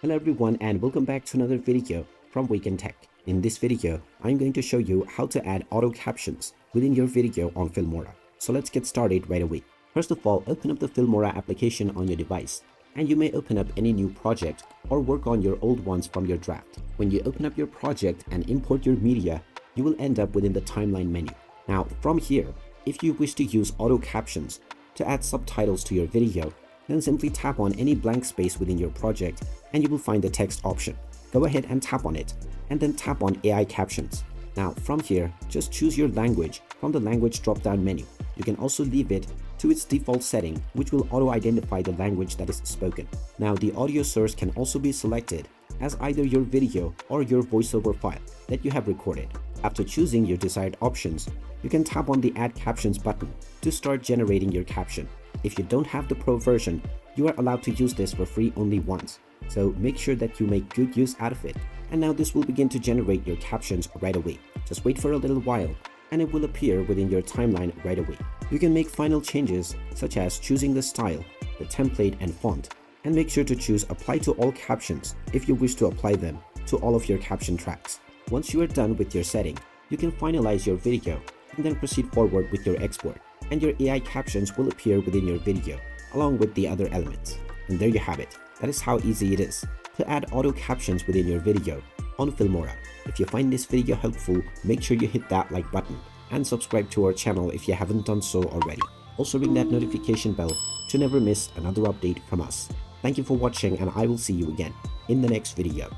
Hello everyone and welcome back to another video from Wake&Tech. In this video, I'm going to show you how to add auto captions within your video on Filmora. So let's get started right away. First of all, open up the Filmora application on your device, and you may open up any new project or work on your old ones from your draft. When you open up your project and import your media, you will end up within the timeline menu. Now from here, if you wish to use auto captions to add subtitles to your video, then simply tap on any blank space within your project and you will find the text option. Go ahead and tap on it and then tap on AI Captions. Now from here, just choose your language from the language drop-down menu. You can also leave it to its default setting, which will auto-identify the language that is spoken. Now the audio source can also be selected as either your video or your voiceover file that you have recorded. After choosing your desired options, you can tap on the Add Captions button to start generating your caption. If you don't have the Pro version, you are allowed to use this for free only once. So make sure that you make good use out of it. And now this will begin to generate your captions right away. Just wait for a little while and it will appear within your timeline right away. You can make final changes such as choosing the style, the template and font, and make sure to choose Apply to All Captions if you wish to apply them to all of your caption tracks. Once you are done with your setting, you can finalize your video and then proceed forward with your export, and your AI captions will appear within your video along with the other elements. And there you have it. That is how easy it is to add auto captions within your video on Filmora. If you find this video helpful, make sure you hit that like button and subscribe to our channel if you haven't done so already. Also ring that notification bell to never miss another update from us. Thank you for watching and I will see you again in the next video.